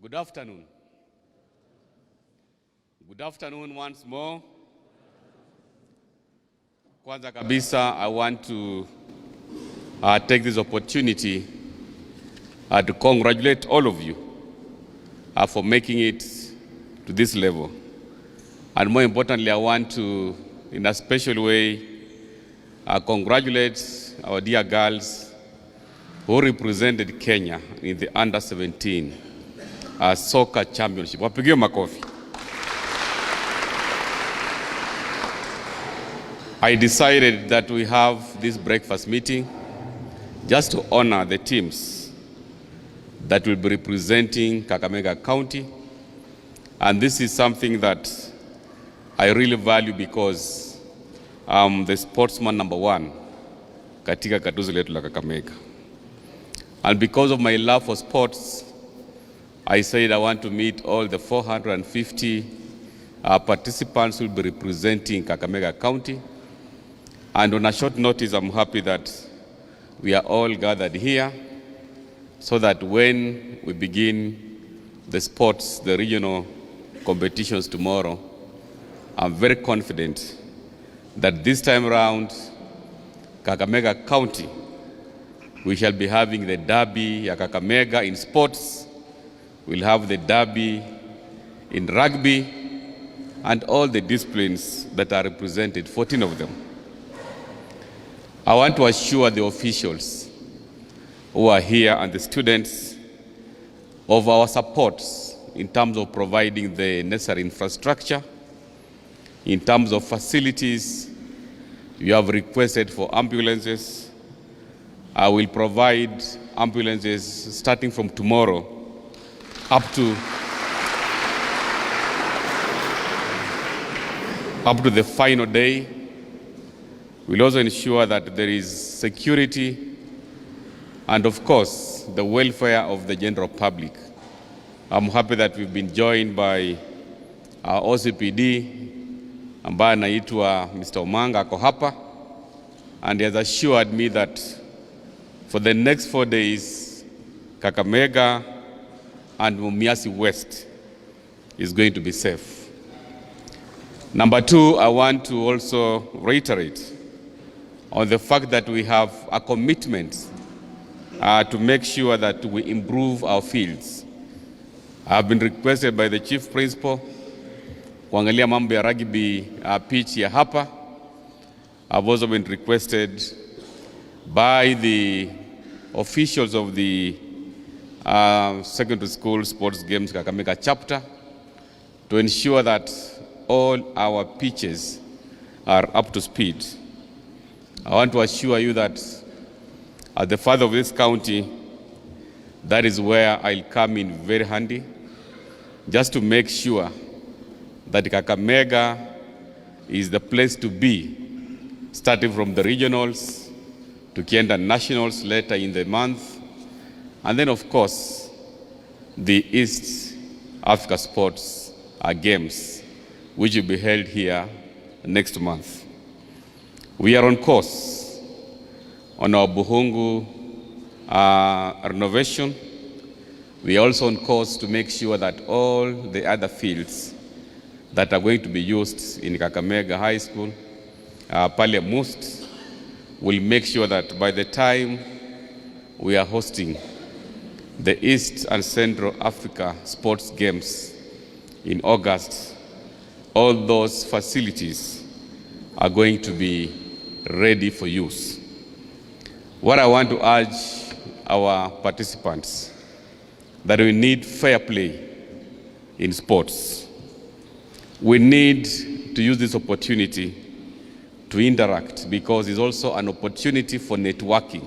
Good afternoon. Good afternoon once more. Kwanza kabisa, I want to take this opportunity to congratulate all of you for making it to this level. And more importantly, I want to, in a special way, congratulate our dear girls who represented Kenya in the Under-17 Soccer Championship. Wapigie makofi. I decided that we have this breakfast meeting just to honor the teams that will be representing Kakamega County. And this is something that I really value because I'm the sportsman number one katika katuzi letu la Kakamega. And because of my love for sports, I said I want to meet all the 450 participants who will be representing Kakamega County. And on a short notice, I'm happy that we are all gathered here so that when we begin the sports, the regional competitions tomorrow, I'm very confident that this time around, Kakamega County, we shall be having the derby ya Kakamega in sports. We'll have the derby in rugby and all the disciplines that are represented, 14 of them. I want to assure the officials who are here and the students of our support in terms of providing the necessary infrastructure, in terms of facilities. You have requested for ambulances. I will provide ambulances starting from tomorrow up to the final day. We'll also ensure that there is security and, of course, the welfare of the general public. I'm happy that we've been joined by our OCPD, ambaye anaitwa Mr. Omanga ako hapa, and he has assured me that for the next 4 days, Kakamega and Mumias West is going to be safe. Number two, I want to also reiterate on the fact that we have a commitment to make sure that we improve our fields. I have been requested by the Chief Principal kuangalia mambo ya rugby pitch ya hapa. I've also been requested by the officials of the secondary school sports games Kakamega chapter to ensure that all our pitches are up to speed. I want to assure you that as the father of this county, that is where I'll come in very handy, just to make sure that Kakamega is the place to be, starting from the regionals to Kienda nationals later in the month, and then of course the East Africa Sports Games, which will be held here next month. We are on course on our Buhungu renovation. We are also on course to make sure that all the other fields that are going to be used in Kakamega High School, Pale Must, will make sure that by the time we are hosting the East and Central Africa Sports Games in August, all those facilities are going to be ready for use. What I want to urge our participants, that we need fair play in sports. We need to use this opportunity to interact because it's also an opportunity for networking.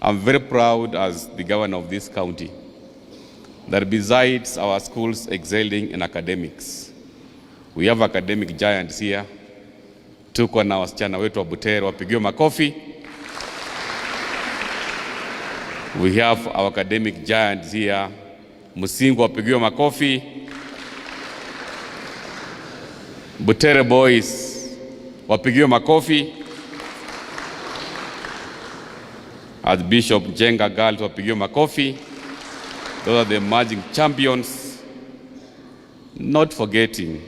I'm very proud as the governor of this county that besides our schools excelling in academics, we have academic giants here. Tuko na wasichana wetu wa Butere, wapigiwe makofi. We have our academic giants here. Musingu, wapigiwe makofi. Butere boys, wapigiwe makofi. Archbishop Jenga girls, wapigiwe makofi. Those are the emerging champions, not forgetting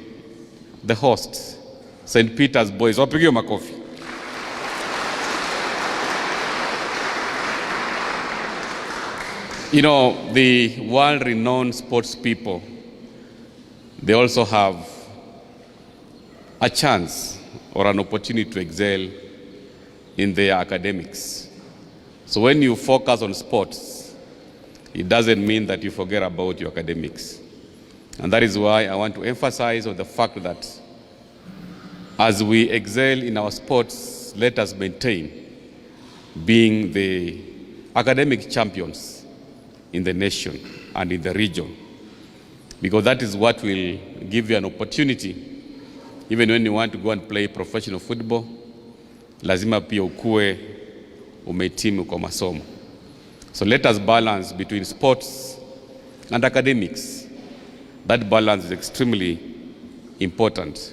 the hosts, St. Peter's boys. Wapigiwe makofi. You know, the world-renowned sports people, they also have a chance or an opportunity to excel in their academics. So when you focus on sports, it doesn't mean that you forget about your academics. And that is why I want to emphasize on the fact that as we excel in our sports, let us maintain being the academic champions in the nation and in the region, because that is what will give you an opportunity. Even when you want to go and play professional football, lazima pia ukue umehitimu kwa masomo. So let us balance between sports and academics. That balance is extremely important.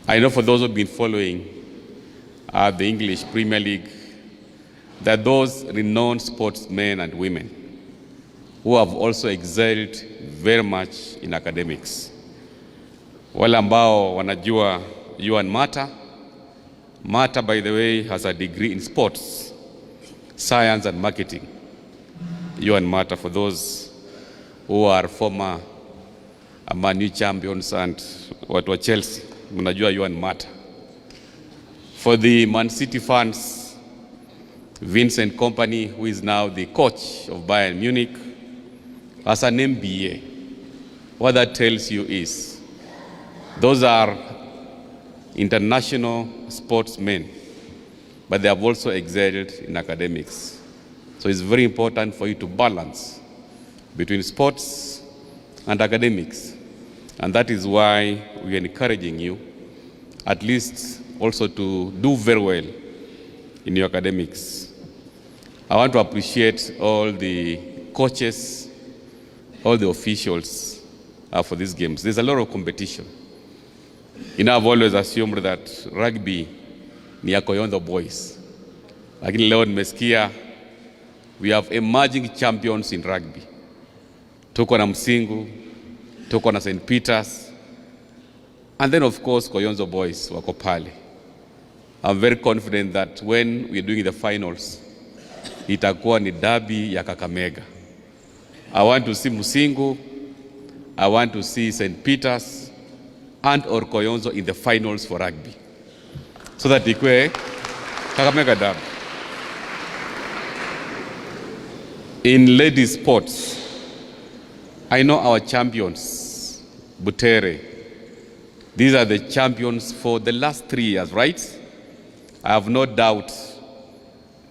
I know for those who have been following the English Premier League, that those renowned sportsmen and women who have also excelled very much in academics. Wale ambao wanajua Yuan Mata. Mata, by the way, has a degree in sports, science and marketing. Yuan Mata, for those who are former Man U champions and watu wa Chelsea, mnajua Yuan Mata. For the Man City fans, Vincent Kompany, who is now the coach of Bayern Munich, as an MBA. What that tells you is, those are international sportsmen, but they have also excelled in academics. So it's very important for you to balance between sports and academics. And that is why we are encouraging you, at least also to do very well in your academics. I want to appreciate all the coaches, all the officials for these games. There's a lot of competition. You know, I've always assumed that rugby ni ya Koyondo boys. Lakini leo nimesikia we have emerging champions in rugby. Tuko na Musingu, tuko na St. Peter's, and then of course Koyondo boys wako pale. I'm very confident that when we're doing the finals, itakuwa ni derby ya Kakamega. I want to see Musingu, I want to see St. Peter's and or Koyonzo in the finals for rugby, so that ikwe Kakamega derby. In ladies sports, I know our champions, Butere. These are the champions for the last 3 years, right? I have no doubt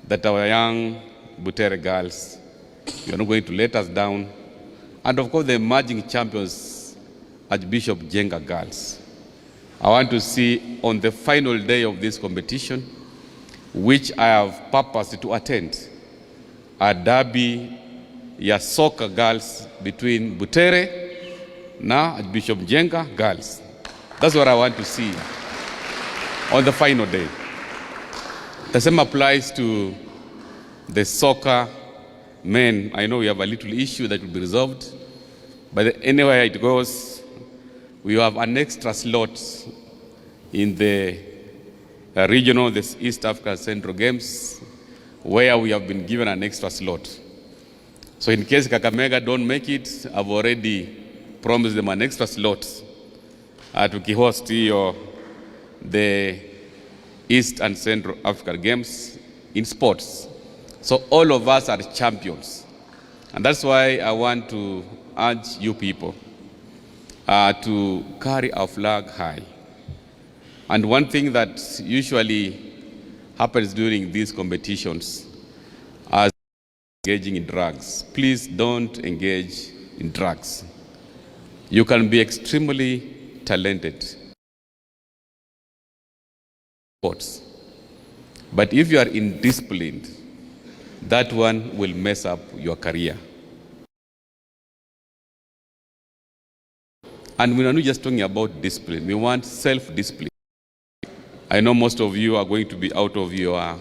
that our young Butere girls, you are not going to let us down. And of course, the emerging champions, Archbishop Jenga girls. I want to see on the final day of this competition, which I have purposed to attend, a derby ya soccer girls between Butere na Archbishop Jenga girls. That's what I want to see on the final day. The same applies to the soccer men. I know we have a little issue that will be resolved, but anywhere it goes, we have an extra slot in the regional, the East African Central Games, where we have been given an extra slot. So in case Kakamega don't make it, I've already promised them an extra slot to host the East and Central African Games in sports. So all of us are champions. And that's why I want to urge you people to carry our flag high. And one thing that usually happens during these competitions is engaging in drugs. Please don't engage in drugs. You can be extremely talented in sports, but if you are indisciplined, that one will mess up your career. And we're not just talking about discipline, we want self-discipline. I know most of you are going to be out of your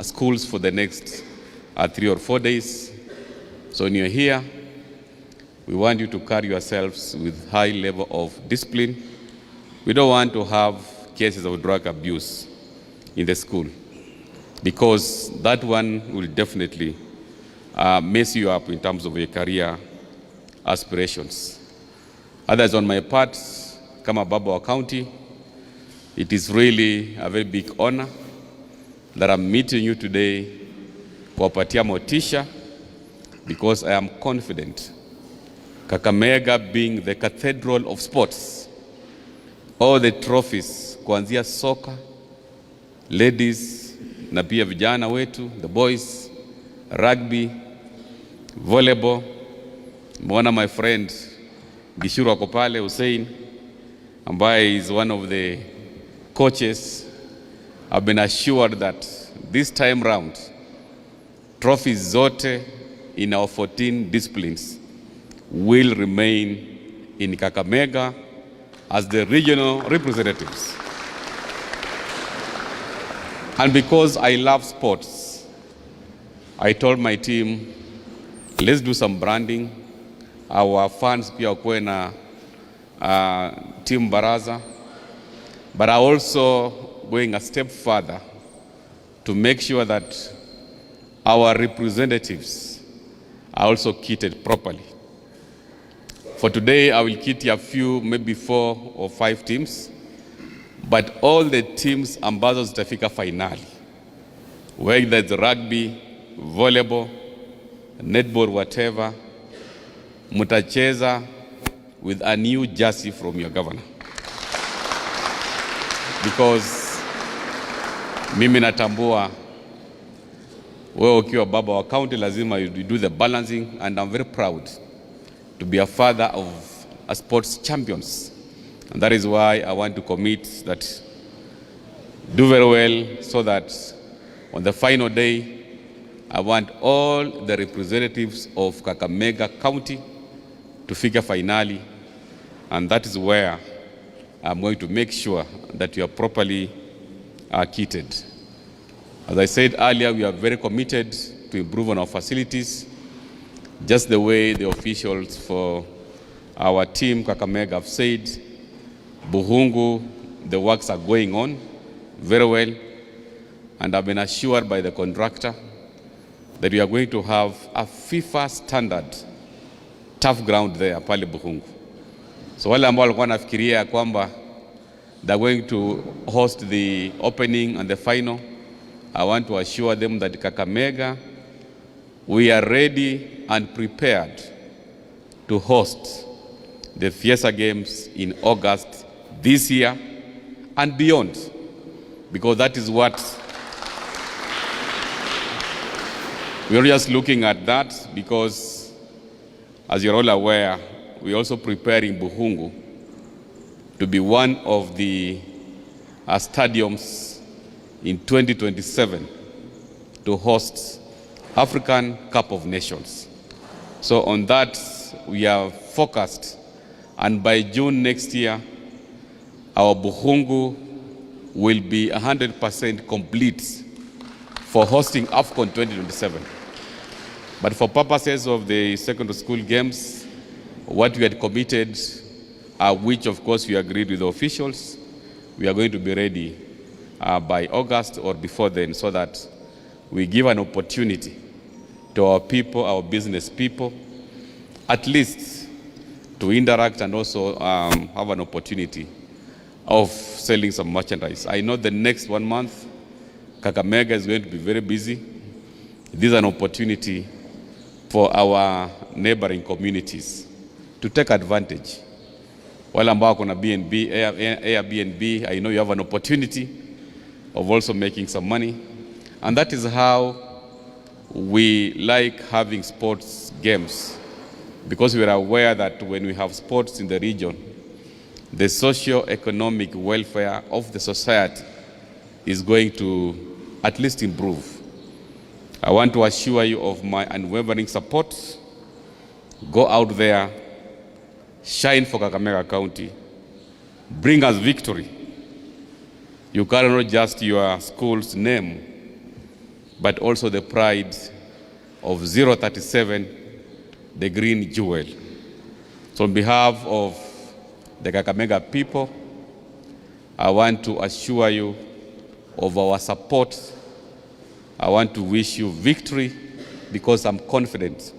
schools for the next 3 or 4 days. So when you're here, We want you to carry yourselves with high level of discipline. We don't want to have cases of drug abuse in the school, because that one will definitely mess you up in terms of your career aspirations. Others, on my part, kama baba wa county, it is really a very big honor that I'm meeting you today kuwapatia motisha, because I am confident Kakamega, being the cathedral of sports, all the trophies kuanzia soka, ladies na pia vijana wetu, the boys, rugby, volleyball. Mwona my friend Gishuru ako pale, Hussein, ambaye is one of the coaches. I've been assured that this time round, trophies zote in our 14 disciplines will remain in Kakamega as the regional representatives. And because I love sports, I told my team, let's do some branding. Our fans pia wakuwe na team Barasa, but I also going a step further to make sure that our representatives are also kitted properly. For today, I will kit a few, maybe 4 or 5 teams, but all the teams ambazo zitafika finali, whether it's rugby, volleyball, netball, whatever, mutacheza with a new jersey from your governor. Because mimi natambua wewe ukiwa baba wa county lazima you do the balancing, and I'm very proud to be a father of a sports champions. And that is why I want to commit that do very well, so that on the final day, I want all the representatives of Kakamega County to figure finally, and that is where I'm going to make sure that you are properly kitted. As I said earlier, we are very committed to improve on our facilities, just the way the officials for our team Kakamega have said. Buhungu, the works are going on very well, and I've been assured by the contractor that we are going to have a FIFA standard tough ground there pale Buhungu. So wale ambao walikuwa nafikiria kwamba they're going to host the opening and the final, I want to assure them that Kakamega, we are ready and prepared to host the Fiesta Games in August this year and beyond, because that is what we're just looking at that, because as you're all aware, we're also preparing Buhungu to be one of the stadiums in 2027 to host African Cup of Nations. So on that, we are focused, and by June next year, our Buhungu will be 100% complete for hosting AFCON 2027. But for purposes of the secondary school games, what we had committed, which of course we agreed with the officials, we are going to be ready by August or before then, so that we give an opportunity to our people, our business people, at least to interact and also have an opportunity of selling some merchandise. I know the next 1 month, Kakamega is going to be very busy. This is an opportunity for our neighboring communities to take advantage. Wale ambao kuna B&B, Airbnb, I know you have an opportunity of also making some money. And that is how we like having sports games, because we are aware that when we have sports in the region, the socio-economic welfare of the society is going to at least improve. I want to assure you of my unwavering support. Go out there, shine for Kakamega County, bring us victory. You carry not just your school's name, but also the pride of 037, the green jewel. So on behalf of the Kakamega people, I want to assure you of our support. I want to wish you victory because I'm confident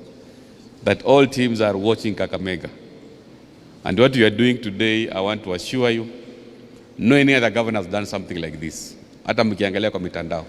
that all teams are watching Kakamega. And what you are doing today, I want to assure you, no any other governor has done something like this. Hata mkiangalia kwa mitandao.